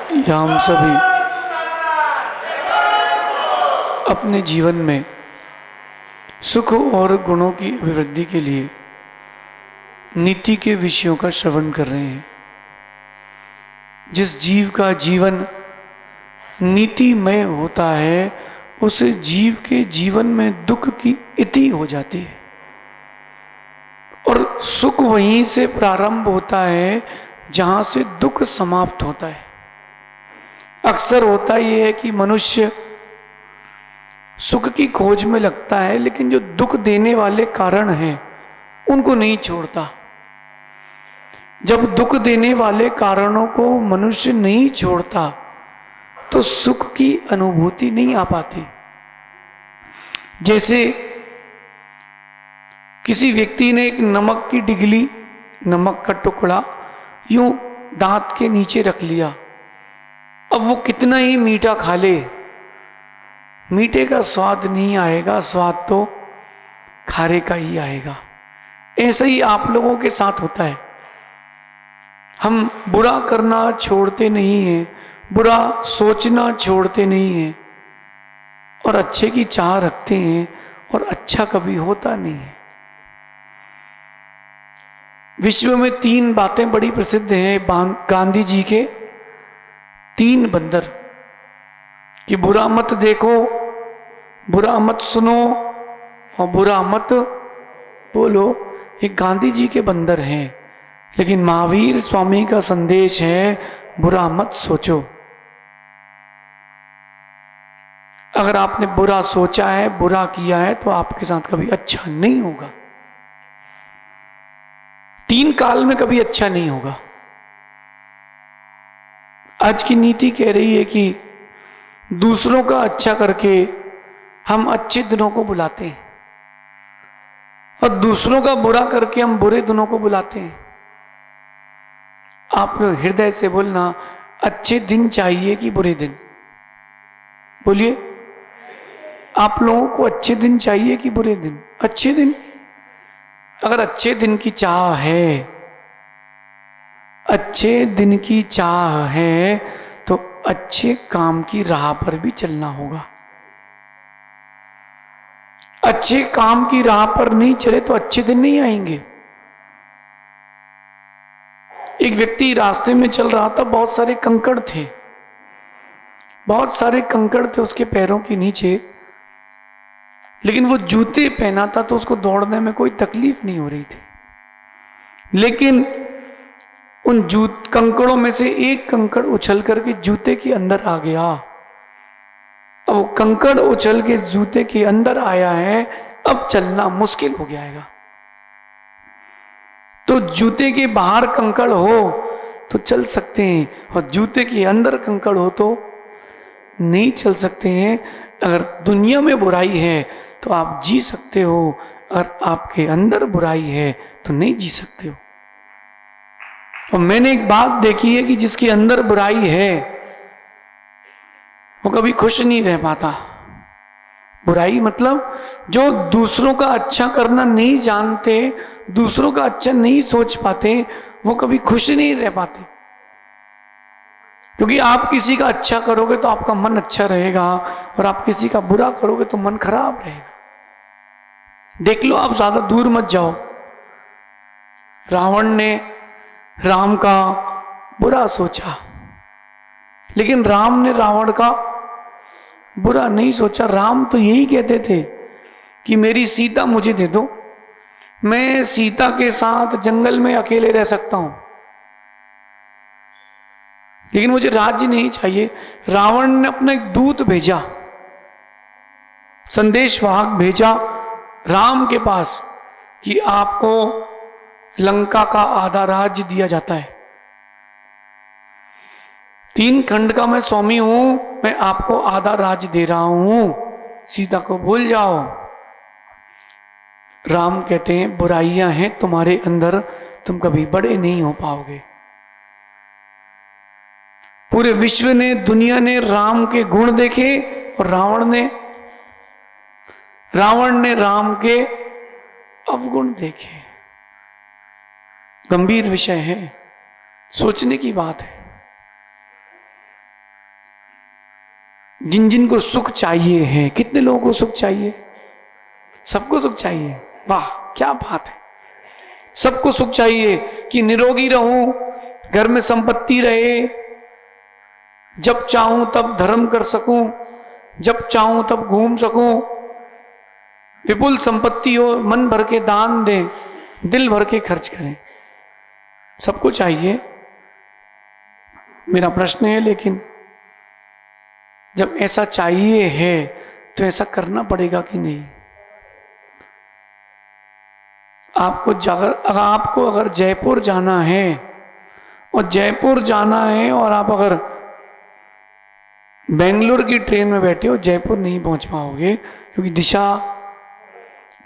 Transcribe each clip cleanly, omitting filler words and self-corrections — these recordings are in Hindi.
या हम सभी अपने जीवन में सुख और गुणों की अभिवृद्धि के लिए नीति के विषयों का श्रवण कर रहे हैं। जिस जीव का जीवन नीतिमय होता है उस जीव के जीवन में दुख की इति हो जाती है और सुख वहीं से प्रारंभ होता है जहां से दुख समाप्त होता है। अक्सर होता यह है कि मनुष्य सुख की खोज में लगता है, लेकिन जो दुख देने वाले कारण हैं उनको नहीं छोड़ता। जब दुख देने वाले कारणों को मनुष्य नहीं छोड़ता तो सुख की अनुभूति नहीं आ पाती। जैसे किसी व्यक्ति ने एक नमक की डिगली, नमक का टुकड़ा यूं दांत के नीचे रख लिया। अब वो कितना ही मीठा खा ले, मीठे का स्वाद नहीं आएगा, स्वाद तो खारे का ही आएगा। ऐसा ही आप लोगों के साथ होता है। हम बुरा करना छोड़ते नहीं हैं, बुरा सोचना छोड़ते नहीं हैं और अच्छे की चाह रखते हैं और अच्छा कभी होता नहीं है। विश्व में 3 बातें बड़ी प्रसिद्ध हैं गांधी जी के 3 बंदर कि बुरा मत देखो, बुरा मत सुनो और बुरा मत बोलो। ये गांधी जी के बंदर हैं। लेकिन महावीर स्वामी का संदेश है बुरा मत सोचो। अगर आपने बुरा सोचा है, बुरा किया है तो आपके साथ कभी अच्छा नहीं होगा। 3 काल में कभी अच्छा नहीं होगा। आज की नीति कह रही है कि दूसरों का अच्छा करके हम अच्छे दिनों को बुलाते हैं और दूसरों का बुरा करके हम बुरे दिनों को बुलाते हैं। आप लोग हृदय से बोलना, अच्छे दिन चाहिए कि बुरे दिन? बोलिए, आप लोगों को अच्छे दिन चाहिए कि बुरे दिन? अच्छे दिन। अगर अच्छे दिन की चाह है, अच्छे दिन की चाह है तो अच्छे काम की राह पर भी चलना होगा। अच्छे काम की राह पर नहीं चले तो अच्छे दिन नहीं आएंगे। एक व्यक्ति रास्ते में चल रहा था, बहुत सारे कंकड़ थे, बहुत सारे कंकड़ थे उसके पैरों के नीचे, लेकिन वो जूते पहना था तो उसको दौड़ने में कोई तकलीफ नहीं हो रही थी। लेकिन उन कंकड़ों में से एक कंकड़ उछल करके जूते के अंदर आ गया। अब वो कंकड़ उछल के जूते के अंदर आया है, अब चलना मुश्किल हो गया है। तो जूते के बाहर कंकड़ हो तो चल सकते हैं और जूते के अंदर कंकड़ हो तो नहीं चल सकते हैं। अगर दुनिया में बुराई है तो आप जी सकते हो, अगर आपके अंदर बुराई है तो नहीं जी सकते हो। और मैंने एक बात देखी है कि जिसके अंदर बुराई है वो कभी खुश नहीं रह पाता। बुराई मतलब जो दूसरों का अच्छा करना नहीं जानते, दूसरों का अच्छा नहीं सोच पाते, वो कभी खुश नहीं रह पाते। क्योंकि आप किसी का अच्छा करोगे तो आपका मन अच्छा रहेगा और आप किसी का बुरा करोगे तो मन खराब रहेगा। देख लो, आप ज्यादा दूर मत जाओ। रावण ने राम का बुरा सोचा, लेकिन राम ने रावण का बुरा नहीं सोचा। राम तो यही कहते थे कि मेरी सीता मुझे दे दो, मैं सीता के साथ जंगल में अकेले रह सकता हूं, लेकिन मुझे राज्य नहीं चाहिए। रावण ने अपना एक दूत भेजा, संदेशवाहक भेजा राम के पास कि आपको लंका का आधा राज्य दिया जाता है। 3 खंड का मैं स्वामी हूं, मैं आपको आधा राज्य दे रहा हूं, सीता को भूल जाओ। राम कहते हैं बुराइयां हैं तुम्हारे अंदर, तुम कभी बड़े नहीं हो पाओगे। पूरे विश्व ने, दुनिया ने राम के गुण देखे और रावण ने राम के अवगुण देखे। गंभीर विषय है, सोचने की बात है। जिन जिन को सुख चाहिए है, कितने लोगों को सुख चाहिए? सबको सुख चाहिए। वाह क्या बात है। सबको सुख चाहिए कि निरोगी रहूं, घर में संपत्ति रहे, जब चाहूं तब धर्म कर सकूं, जब चाहूं तब घूम सकूं, विपुल संपत्ति हो, मन भर के दान दें, दिल भर के खर्च करें। सबको चाहिए। मेरा प्रश्न है, लेकिन जब ऐसा चाहिए है तो ऐसा करना पड़ेगा कि नहीं? आपको अगर जयपुर जाना है और जयपुर जाना है और आप अगर बेंगलोर की ट्रेन में बैठे हो, जयपुर नहीं पहुंच पाओगे क्योंकि दिशा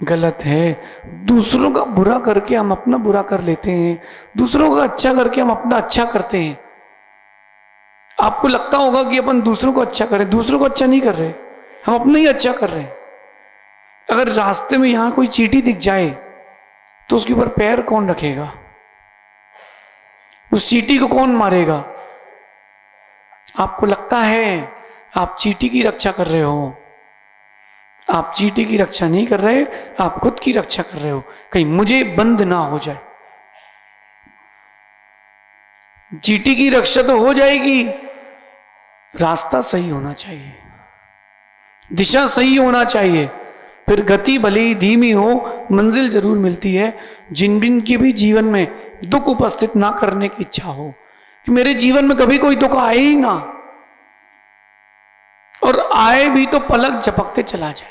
गलत है। दूसरों का बुरा करके हम अपना बुरा कर लेते हैं, दूसरों का अच्छा करके हम अपना अच्छा करते हैं। आपको लगता होगा कि अपन दूसरों को अच्छा करें, दूसरों को अच्छा नहीं कर रहे, हम अपना ही अच्छा कर रहे हैं। अगर रास्ते में यहां कोई चींटी दिख जाए तो उसके ऊपर पैर कौन रखेगा? उस चींटी को कौन मारेगा? आपको लगता है आप चींटी की रक्षा कर रहे हो, आप चींटी की रक्षा नहीं कर रहे, आप खुद की रक्षा कर रहे हो, कहीं मुझे बंद ना हो जाए। चींटी की रक्षा तो हो जाएगी, रास्ता सही होना चाहिए, दिशा सही होना चाहिए, फिर गति भले ही धीमी हो, मंजिल जरूर मिलती है। जिन जिन के भी जीवन में दुख उपस्थित ना करने की इच्छा हो कि मेरे जीवन में कभी कोई दुख आए ही ना, और आए भी तो पलक झपकते चला जाए,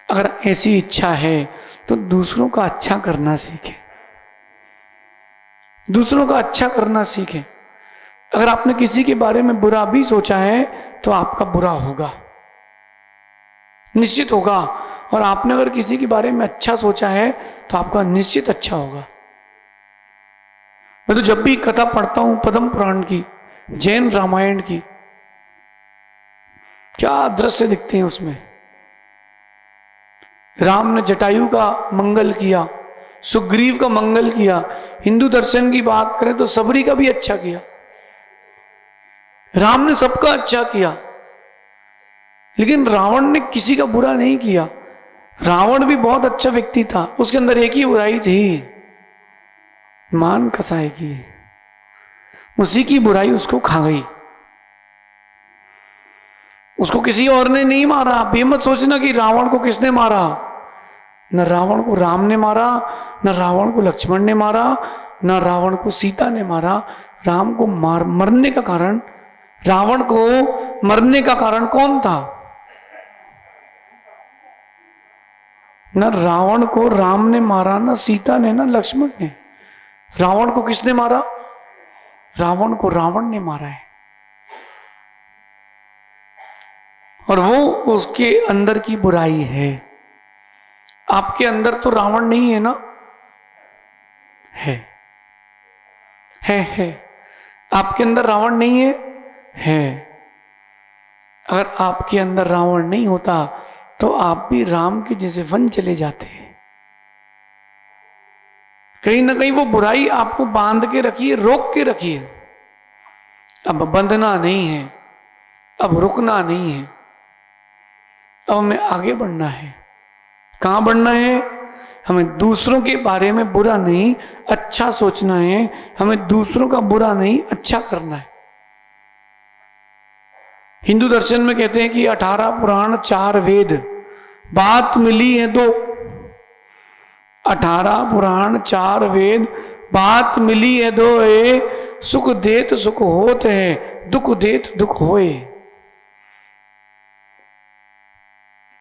अगर ऐसी इच्छा है तो दूसरों का अच्छा करना सीखें, दूसरों का अच्छा करना सीखें। अगर आपने किसी के बारे में बुरा भी सोचा है तो आपका बुरा होगा, निश्चित होगा, और आपने अगर किसी के बारे में अच्छा सोचा है तो आपका निश्चित अच्छा होगा। मैं तो जब भी कथा पढ़ता हूं पद्म पुराण की, जैन रामायण की, क्या दृश्य दिखते हैं उसमें। राम ने जटायु का मंगल किया, सुग्रीव का मंगल किया, हिंदू दर्शन की बात करें तो सबरी का भी अच्छा किया, राम ने सबका अच्छा किया। लेकिन रावण ने किसी का बुरा नहीं किया। रावण भी बहुत अच्छा व्यक्ति था, उसके अंदर एक ही बुराई थी, मान कसाई की, उसी की बुराई उसको खा गई। उसको किसी और ने नहीं मारा। बेमत सोचना कि रावण को किसने मारा, न रावण को राम ने मारा, न रावण को लक्ष्मण ने मारा, न रावण को सीता ने मारा। राम को मरने का कारण, रावण को मरने का कारण कौन था? न रावण को राम ने मारा, न सीता ने, न लक्ष्मण ने। रावण को किसने मारा? रावण को रावण ने मारा है, और वो उसके अंदर की बुराई है। आपके अंदर तो रावण नहीं है ना? है। आपके अंदर रावण नहीं है। अगर आपके अंदर रावण नहीं होता तो आप भी राम के जैसे वन चले जाते। कहीं ना कहीं वो बुराई आपको बांध के रखी है, रोक के रखी है। अब बंधना नहीं है, अब रुकना नहीं है, अब हमें आगे बढ़ना है। कहां बढ़ना है? हमें दूसरों के बारे में बुरा नहीं, अच्छा सोचना है। हमें दूसरों का बुरा नहीं, अच्छा करना है। हिंदू दर्शन में कहते हैं कि 18 पुराण 4 वेद, बात मिली है दो। 18 पुराण 4 वेद, बात मिली है दो। सुख देत सुख होत है, दुख देत दुख होए।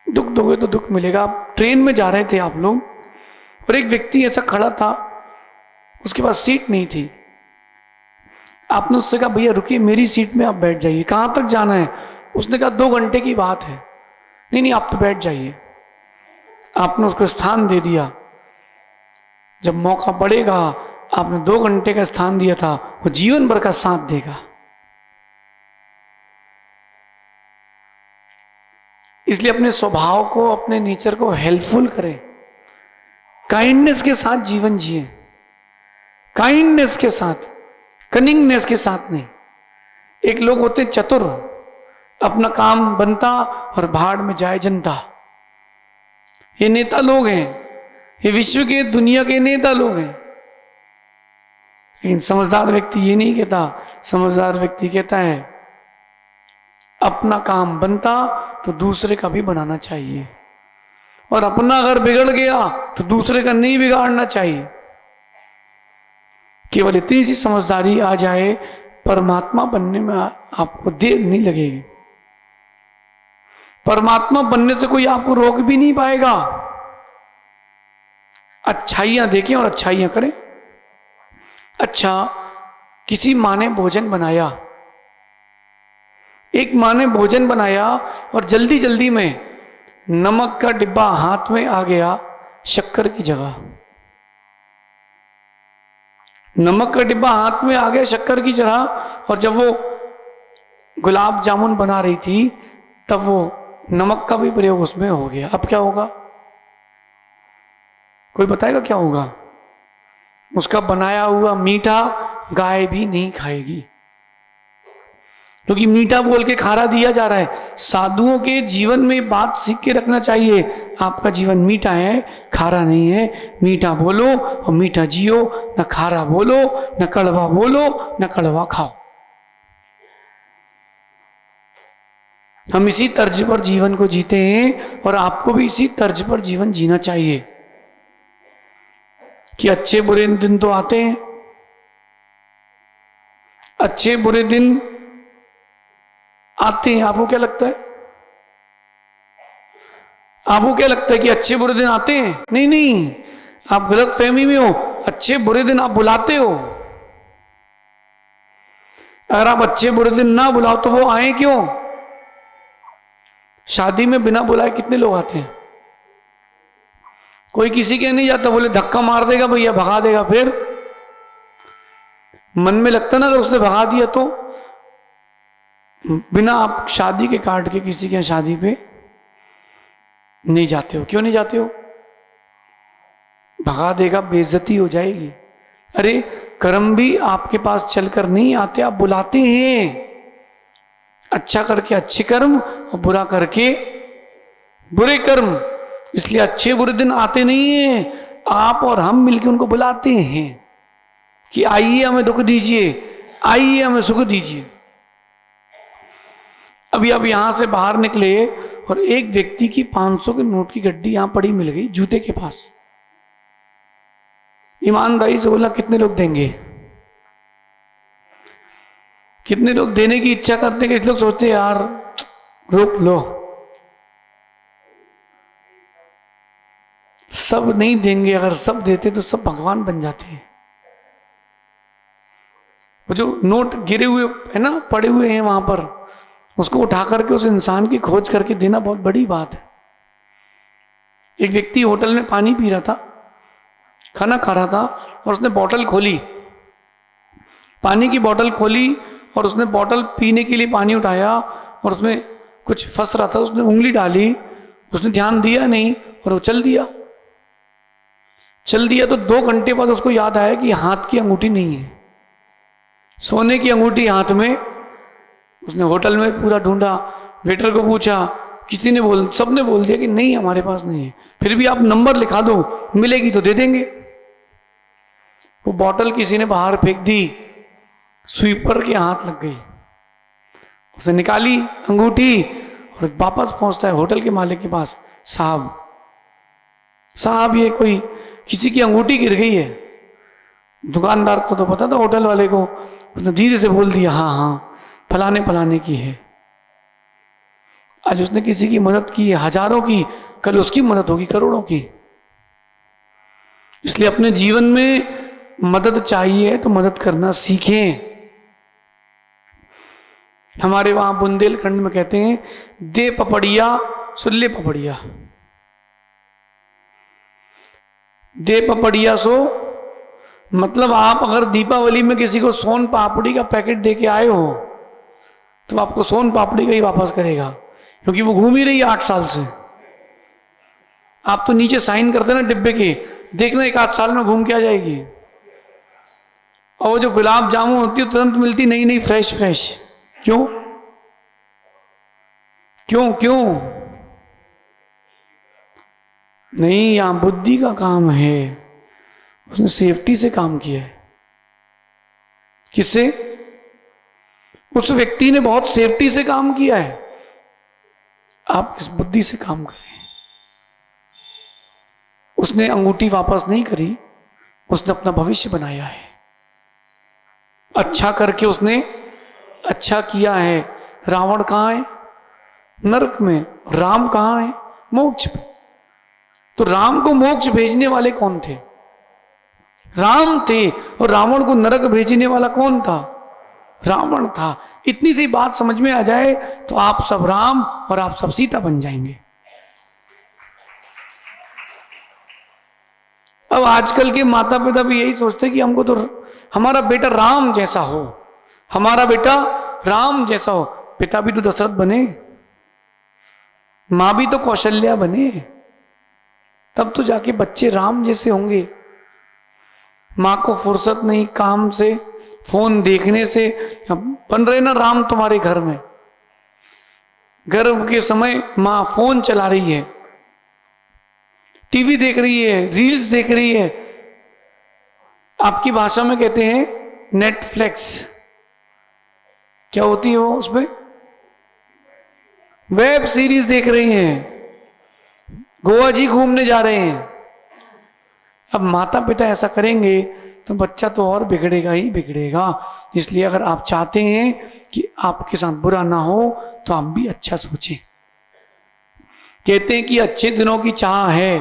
दुख दोगे तो दुख मिलेगा। ट्रेन में जा रहे थे आप लोग, और एक व्यक्ति ऐसा खड़ा था, उसके पास सीट नहीं थी। आपने उससे कहा भैया रुकिए, मेरी सीट में आप बैठ जाइए। कहां तक जाना है? उसने कहा 2 घंटे की बात है। नहीं आप तो बैठ जाइए। आपने उसको स्थान दे दिया। जब मौका पड़ेगा, आपने 2 घंटे का स्थान दिया था, वो जीवन भर का साथ देगा। इसलिए अपने स्वभाव को, अपने नेचर को हेल्पफुल करें, काइंडनेस के साथ जीवन जिए, काइंडनेस के साथ, कनिंगनेस के साथ नहीं। एक लोग होते चतुर, अपना काम बनता और भाड़ में जाए जनता। ये नेता लोग हैं, ये विश्व के दुनिया के नेता लोग हैं। लेकिन समझदार व्यक्ति ये नहीं कहता। समझदार व्यक्ति कहता है अपना काम बनता तो दूसरे का भी बनाना चाहिए, और अपना अगर बिगड़ गया तो दूसरे का नहीं बिगाड़ना चाहिए। केवल इतनी सी समझदारी आ जाए, परमात्मा बनने में आपको देर नहीं लगेगी। परमात्मा बनने से कोई आपको रोक भी नहीं पाएगा। अच्छाइयां देखें और अच्छाइयां करें। अच्छा, किसी माँ ने भोजन बनाया, एक माँ ने भोजन बनाया और जल्दी जल्दी में नमक का डिब्बा हाथ में आ गया शक्कर की जगह। नमक का डिब्बा हाथ में आ गया शक्कर की जगह, और जब वो गुलाब जामुन बना रही थी तब वो नमक का भी प्रयोग उसमें हो गया। अब क्या होगा? कोई बताएगा क्या होगा? उसका बनाया हुआ मीठा गाय भी नहीं खाएगी, क्योंकि मीठा बोल के खारा दिया जा रहा है। साधुओं के जीवन में बात सीख के रखना चाहिए, आपका जीवन मीठा है, खारा नहीं है। मीठा बोलो और मीठा जियो, न खारा बोलो, न कड़वा बोलो, न कड़वा खाओ। हम इसी तर्ज पर जीवन को जीते हैं, और आपको भी इसी तर्ज पर जीवन जीना चाहिए कि अच्छे बुरे दिन तो आते हैं, अच्छे बुरे दिन आते हैं। आपको क्या लगता है? आपको क्या लगता है कि अच्छे बुरे दिन आते हैं? नहीं नहीं, आप गलत फहमी में हो। अच्छे बुरे दिन आप बुलाते हो। अगर आप अच्छे बुरे दिन ना बुलाओ तो वो आए क्यों? शादी में बिना बुलाए कितने लोग आते हैं? कोई किसी के नहीं जाता, बोले धक्का मार देगा भैया, भगा देगा। फिर मन में लगता ना, अगर उसने भगा दिया तो बिना आप शादी के काट के किसी के शादी पे नहीं जाते हो। क्यों नहीं जाते हो? भगा देगा, बेइज्जती हो जाएगी। अरे कर्म भी आपके पास चलकर नहीं आते, आप बुलाते हैं। अच्छा करके अच्छे कर्म और बुरा करके बुरे कर्म। इसलिए अच्छे बुरे दिन आते नहीं हैं, आप और हम मिलकर उनको बुलाते हैं कि आइए हमें दुख दीजिए, आइए हमें सुख दीजिए। अभी आप यहां से बाहर निकले और एक व्यक्ति की 500 के नोट की गड्डी यहां पड़ी मिल गई जूते के पास। ईमानदारी से बोला कितने लोग देंगे? कितने लोग देने की इच्छा करते हैं? कितने लोग सोचते हैं यार रोक लो, सब नहीं देंगे। अगर सब देते तो सब भगवान बन जाते हैं। वो जो नोट गिरे हुए है ना, पड़े हुए हैं वहां पर, उसको उठा करके उस इंसान की खोज करके देना बहुत बड़ी बात है। एक व्यक्ति होटल में पानी पी रहा था, खाना खा रहा था, और उसने बोतल खोली, पानी की बोतल खोली, और उसने बोतल पीने के लिए पानी उठाया और उसमें कुछ फंस रहा था। उसने उंगली डाली, उसने ध्यान दिया नहीं और वो चल दिया। तो 2 घंटे बाद उसको याद आया कि हाथ की अंगूठी नहीं है, सोने की अंगूठी हाथ में। उसने होटल में पूरा ढूंढा, वेटर को पूछा, किसी ने सबने बोल दिया कि नहीं हमारे पास नहीं है। फिर भी आप नंबर लिखा दो, मिलेगी तो दे देंगे। वो बोतल किसी ने बाहर फेंक दी, स्वीपर के हाथ लग गई। उसने निकाली अंगूठी और वापस पहुंचता है होटल के मालिक के पास, साहब ये कोई किसी की अंगूठी गिर गई है। दुकानदार को तो पता था, होटल वाले को। उसने धीरे से बोल दिया, हाँ हाँ फलाने की है। आज उसने किसी की मदद की है, हजारों की, कल उसकी मदद होगी करोड़ों की। इसलिए अपने जीवन में मदद चाहिए तो मदद करना सीखें। हमारे वहां बुंदेलखंड में कहते हैं, दे पपड़िया सुल्ले पपड़िया। दे पपड़िया सो मतलब आप अगर दीपावली में किसी को सोन पापड़ी का पैकेट दे के आए हो तो आपको सोन पापड़ी का ही वापस करेगा, क्योंकि वो घूम ही रही है 8 साल से। आप तो नीचे साइन करते ना डिब्बे के, देखना 1 आध साल में घूम के आ जाएगी। और वो जो गुलाब जामुन होती है तुरंत मिलती, नई नई फ्रेश। क्यों? क्यों क्यों? नहीं, यहां बुद्धि का काम है। उसने सेफ्टी से काम किया है। किससे? उस व्यक्ति ने बहुत सेफ्टी से काम किया है। आप इस बुद्धि से काम करें। उसने अंगूठी वापस नहीं करी, उसने अपना भविष्य बनाया है। अच्छा करके उसने अच्छा किया है। रावण कहां है? नरक में। राम कहां है? मोक्ष में। तो राम को मोक्ष भेजने वाले कौन थे? राम थे। और रावण को नरक भेजने वाला कौन था? रावण था। इतनी सी बात समझ में आ जाए तो आप सब राम और आप सब सीता बन जाएंगे। अब आजकल के माता पिता भी यही सोचते कि हमको तो हमारा बेटा राम जैसा हो, हमारा बेटा राम जैसा हो। पिता भी तो दशरथ बने, मां भी तो कौशल्या बने, तब तो जाके बच्चे राम जैसे होंगे। मां को फुर्सत नहीं काम से, फोन देखने से। बन रहे ना राम तुम्हारे घर में। गर्भ के समय मां फोन चला रही है, टीवी देख रही है, रील्स देख रही है। आपकी भाषा में कहते हैं नेटफ्लिक्स। क्या होती है वो? उसमें वेब सीरीज देख रही हैं, गोवा जी घूमने जा रहे हैं। अब माता पिता ऐसा करेंगे तो बच्चा तो और बिगड़ेगा ही बिगड़ेगा। इसलिए अगर आप चाहते हैं कि आपके साथ बुरा ना हो तो आप भी अच्छा सोचें। कहते हैं कि अच्छे दिनों की चाह है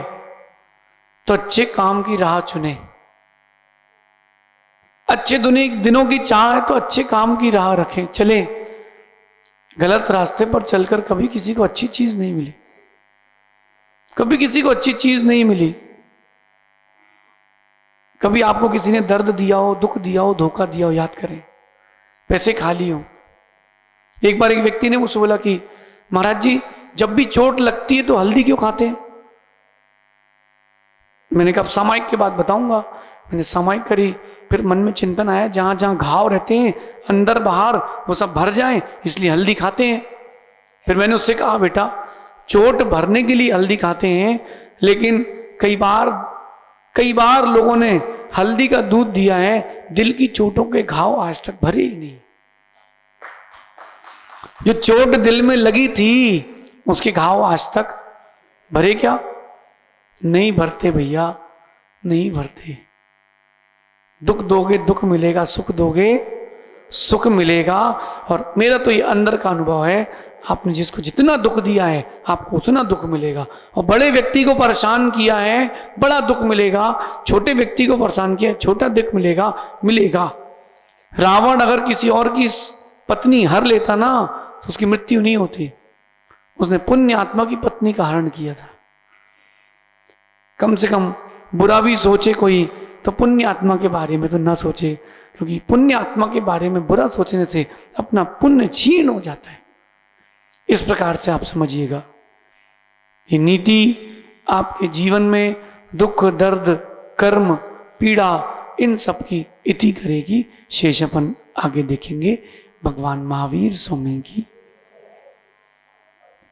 तो अच्छे काम की राह चुने। अच्छे दिनों की चाह है तो अच्छे काम की राह रखें, चले। गलत रास्ते पर चलकर कभी किसी को अच्छी चीज नहीं मिली, कभी किसी को अच्छी चीज नहीं मिली। कभी आपको किसी ने दर्द दिया हो, दुख दिया हो, धोखा दिया हो, याद करें। पैसे खा लिए हो। एक बार एक व्यक्ति ने मुझसे बोला कि महाराज जी, जब भी चोट लगती है तो हल्दी क्यों खाते हैं? मैंने कहा सामायिक की बात बताऊंगा। मैंने सामायिक करी, फिर मन में चिंतन आया जहां जहां घाव रहते हैं अंदर बाहर वो सब भर जाएं, इसलिए हल्दी खाते हैं। फिर मैंने उससे कहा बेटा, चोट भरने के लिए हल्दी खाते हैं, लेकिन कई बार लोगों ने हल्दी का दूध दिया है, दिल की चोटों के घाव आज तक भरे ही नहीं। जो चोट दिल में लगी थी उसके घाव आज तक भरे क्या? नहीं भरते भैया, नहीं भरते। दुख दोगे दुख मिलेगा, सुख दोगे सुख मिलेगा। और मेरा तो ये अंदर का अनुभव है, आपने जिसको जितना दुख दिया है आपको उतना दुख मिलेगा। और बड़े व्यक्ति को परेशान किया है, बड़ा दुख मिलेगा। छोटे व्यक्ति को परेशान किया है, छोटा दुख मिलेगा। रावण अगर किसी और की पत्नी हर लेता ना तो उसकी मृत्यु नहीं होती। उसने पुण्य आत्मा की पत्नी का हरण किया था। कम से कम बुरा भी सोचे कोई तो पुण्य आत्मा के बारे में तो ना सोचे, क्योंकि पुण्य आत्मा के बारे में बुरा सोचने से अपना पुण्य छीन हो जाता है। इस प्रकार से आप समझिएगा, ये नीति आपके जीवन में दुख, दर्द, कर्म, पीड़ा, इन सब की इति करेगी। शेष अपन आगे देखेंगे। भगवान महावीर स्वामी की